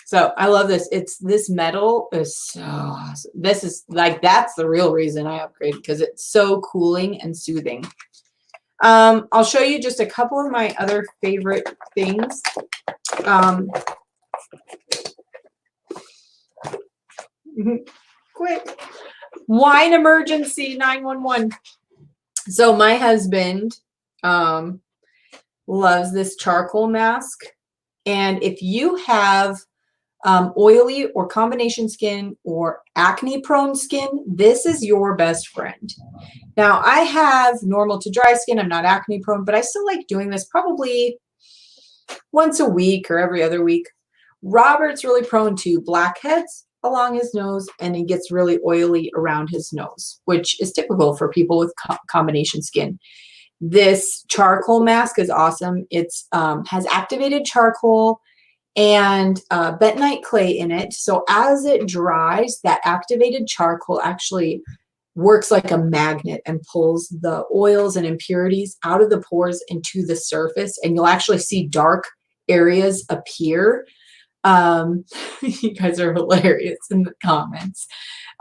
So I love this. It's this metal is so awesome. This is like, that's the real reason I upgraded, because it's so cooling and soothing. I'll show you just a couple of my other favorite things. Quick. Wine emergency 911. So my husband loves this charcoal mask. And if you have oily or combination skin or acne prone skin, this is your best friend. Now, I have normal to dry skin. I'm not acne prone, but I still like doing this probably once a week or every other week. Robert's really prone to blackheads along his nose, and he gets really oily around his nose, which is typical for people with combination skin. This charcoal mask is awesome. It's has activated charcoal and bentonite clay in it. So as it dries, that activated charcoal actually works like a magnet and pulls the oils and impurities out of the pores into the surface, and you'll actually see dark areas appear. You guys are hilarious in the comments.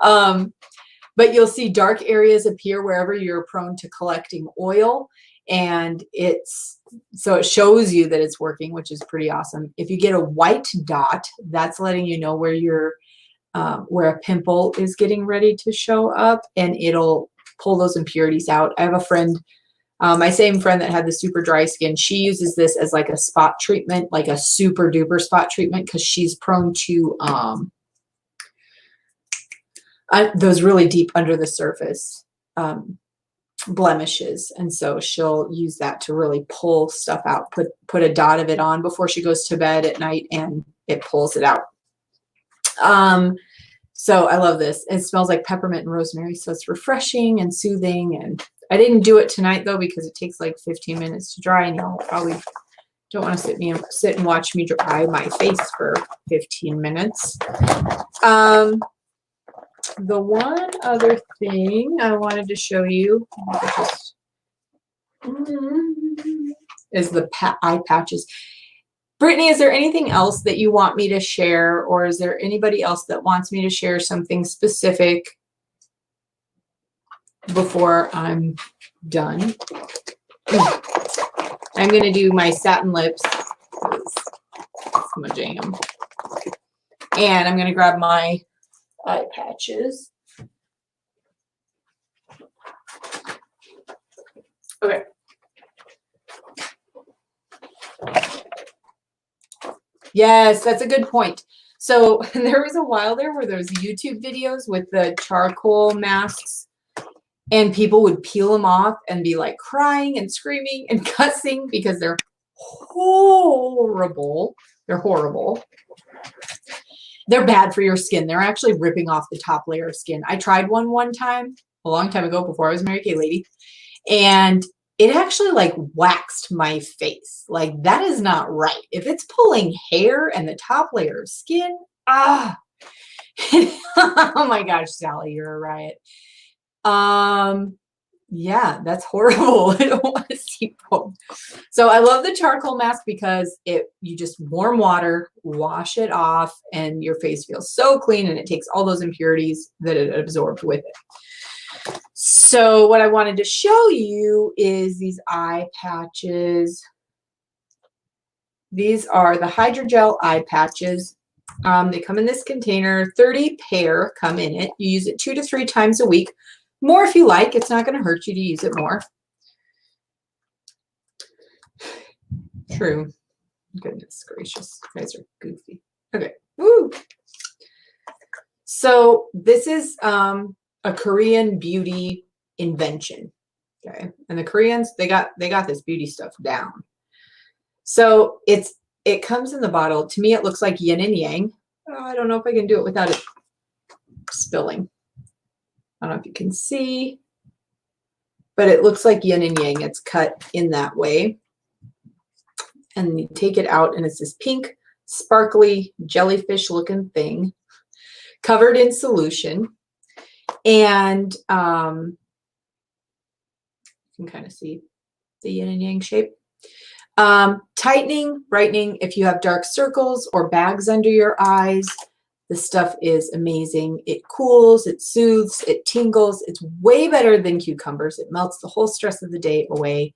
But you'll see dark areas appear wherever you're prone to collecting oil, and so it shows you that it's working, which is pretty awesome. If you get a white dot, that's letting you know where where a pimple is getting ready to show up, and it'll pull those impurities out. I have a friend, my same friend that had the super dry skin. She uses this as like a spot treatment, like a super duper spot treatment, because she's prone to those really deep under the surface blemishes, and so she'll use that to really pull stuff out. Put a dot of it on before she goes to bed at night, and it pulls it out. So I love this. It smells like peppermint and rosemary, so it's refreshing and soothing. And I didn't do it tonight though, because it takes like 15 minutes to dry, and y'all probably don't want to sit and watch me dry my face for 15 minutes. The one other thing I wanted to show you is the eye patches. Brittany, is there anything else that you want me to share, or is there anybody else that wants me to share something specific before I'm done? I'm going to do my satin lips. It's my jam. And I'm going to grab my eye patches. Okay. Yes, that's a good point. So there was a while there where there's YouTube videos with the charcoal masks, And people would peel them off and be like crying and screaming and cussing because they're horrible. They're horrible. They're bad for your skin. They're actually ripping off the top layer of skin. I tried one time, a long time ago before I was a Mary Kay lady, and it actually like waxed my face. Like that is not right. If it's pulling hair and the top layer of skin, oh my gosh, Sally, you're a riot. Yeah, that's horrible. I don't want to see both. So I love the charcoal mask because you just warm water, wash it off, and your face feels so clean, and it takes all those impurities that it absorbed with it. So what I wanted to show you is these eye patches. These are the hydrogel eye patches. They come in this container. 30 pair come in it. You use it 2 to 3 times a week. More if you like. It's not going to hurt you to use it more. True. Goodness gracious. You guys are goofy. Okay. Woo. So this is a Korean beauty invention. Okay. And the Koreans, they got this beauty stuff down. So it comes in the bottle. To me, it looks like yin and yang. Oh, I don't know if I can do it without it spilling. I don't know if you can see, but it looks like yin and yang. It's cut in that way. And you take it out, and it's this pink, sparkly, jellyfish-looking thing covered in solution. And you can kind of see the yin and yang shape. Tightening, brightening, if you have dark circles or bags under your eyes, this stuff is amazing. It cools, it soothes, it tingles. It's way better than cucumbers. It melts the whole stress of the day away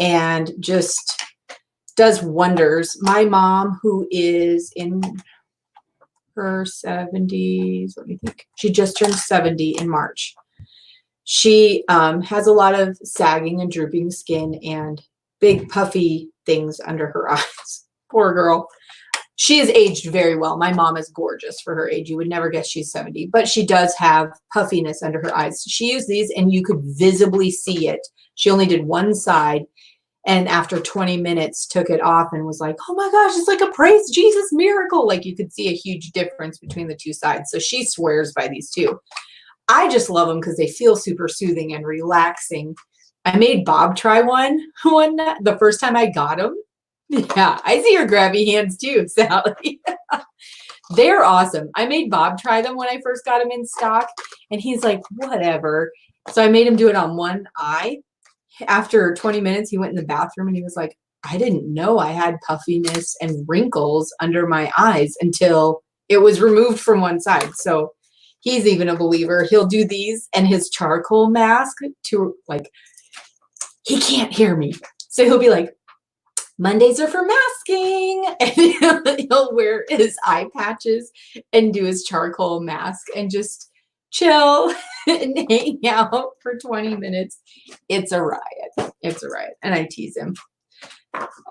and just does wonders. My mom, who is in her 70s, let me think. She just turned 70 in March. She has a lot of sagging and drooping skin and big puffy things under her eyes. Poor girl. She has aged very well. My mom is gorgeous for her age. You would never guess she's 70, but she does have puffiness under her eyes. She used these and you could visibly see it. She only did one side, and after 20 minutes took it off and was like, oh my gosh, it's like a praise Jesus miracle. Like you could see a huge difference between the two sides. So she swears by these too. I just love them because they feel super soothing and relaxing. I made Bob try one the first time I got them. Yeah, I see your grabby hands too, Sally. They're awesome. I made Bob try them when I first got them in stock, and he's like, whatever. So I made him do it on one eye. After 20 minutes, he went in the bathroom and he was like, I didn't know I had puffiness and wrinkles under my eyes until it was removed from one side. So he's even a believer. He'll do these and his charcoal mask to like, he can't hear me. So he'll be like, Mondays are for masking. And he'll wear his eye patches and do his charcoal mask and just chill and hang out for 20 minutes. It's a riot. It's a riot. And I tease him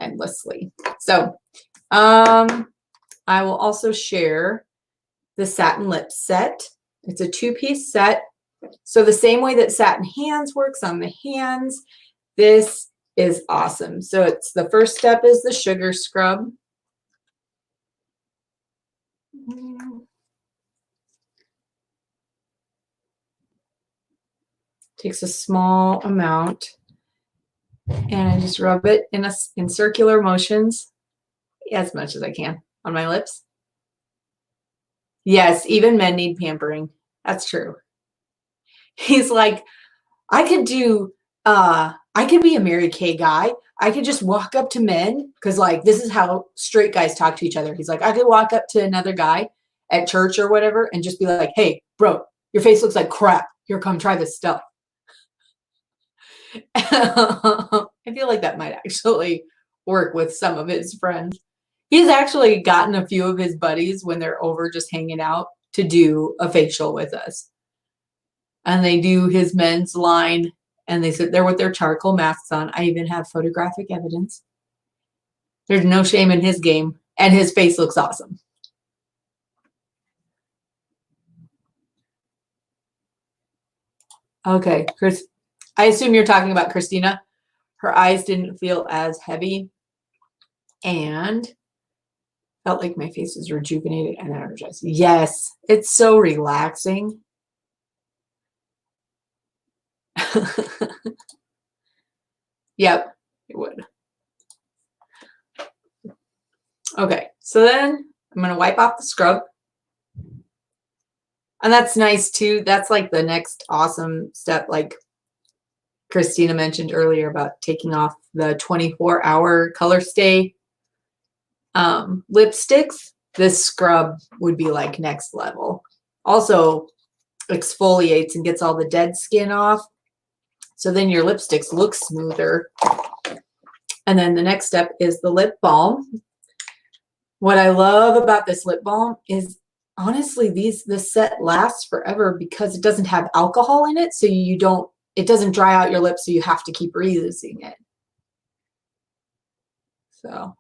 endlessly. So I will also share the satin lip set. It's a 2-piece set. So the same way that satin hands works on the hands, this is awesome. So it's the first step is the sugar scrub. Takes a small amount and I just rub it in circular motions as much as I can on my lips. Yes, even men need pampering. That's true. He's like, I could be a Mary Kay guy. I could just walk up to men because like this is how straight guys talk to each other. He's like, I could walk up to another guy at church or whatever and just be like, hey, bro, your face looks like crap. Here, come try this stuff. I feel like that might actually work with some of his friends. He's actually gotten a few of his buddies when they're over just hanging out to do a facial with us. And they do his men's line and they sit there with their charcoal masks on. I even have photographic evidence. There's no shame in his game and his face looks awesome. Okay, Chris, I assume you're talking about Christina. Her eyes didn't feel as heavy and felt like my face was rejuvenated and energized. Yes, it's so relaxing. Yep, it would. Okay, so then I'm going to wipe off the scrub. And that's nice too. That's like the next awesome step, like Christina mentioned earlier about taking off the 24-hour color stay lipsticks. This scrub would be like next level. Also exfoliates and gets all the dead skin off. So then your lipsticks look smoother. And then the next step is the lip balm. What I love about this lip balm is honestly this set lasts forever because it doesn't have alcohol in it, so it doesn't dry out your lips, so you have to keep reusing it. So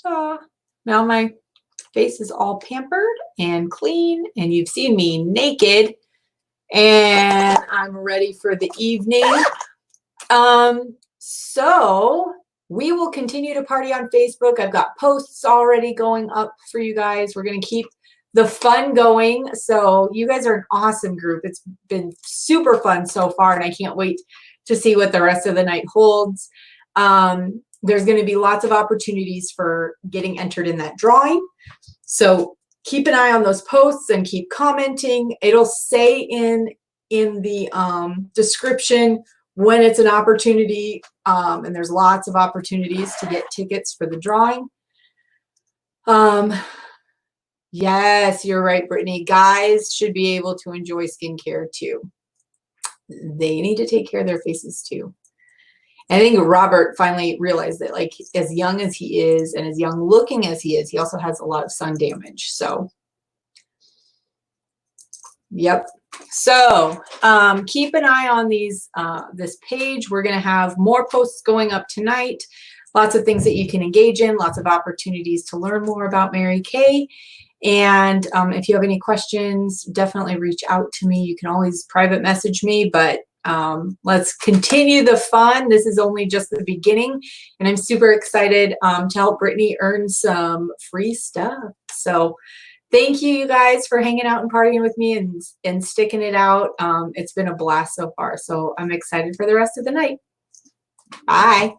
ta-da. Now my face is all pampered and clean, and you've seen me naked, and I'm ready for the evening. So we will continue to party on Facebook. I've got posts already going up for you guys. We're going to keep the fun going. So you guys are an awesome group. It's been super fun so far, and I can't wait to see what the rest of the night holds. There's going to be lots of opportunities for getting entered in that drawing. So keep an eye on those posts and keep commenting. It'll say in the description when it's an opportunity, and there's lots of opportunities to get tickets for the drawing. Yes, you're right, Brittany. Guys should be able to enjoy skincare too. They need to take care of their faces too. I think Robert finally realized that, like, as young as he is and as young looking as he is, he also has a lot of sun damage. So, yep. So keep an eye on this page. We're going to have more posts going up tonight. Lots of things that you can engage in, lots of opportunities to learn more about Mary Kay. And if you have any questions, definitely reach out to me. You can always private message me, but let's continue the fun. This is only just the beginning, and I'm super excited to help Brittany earn some free stuff. So thank you guys for hanging out and partying with me and sticking it out. It's been a blast so far, so I'm excited for the rest of the night. Bye.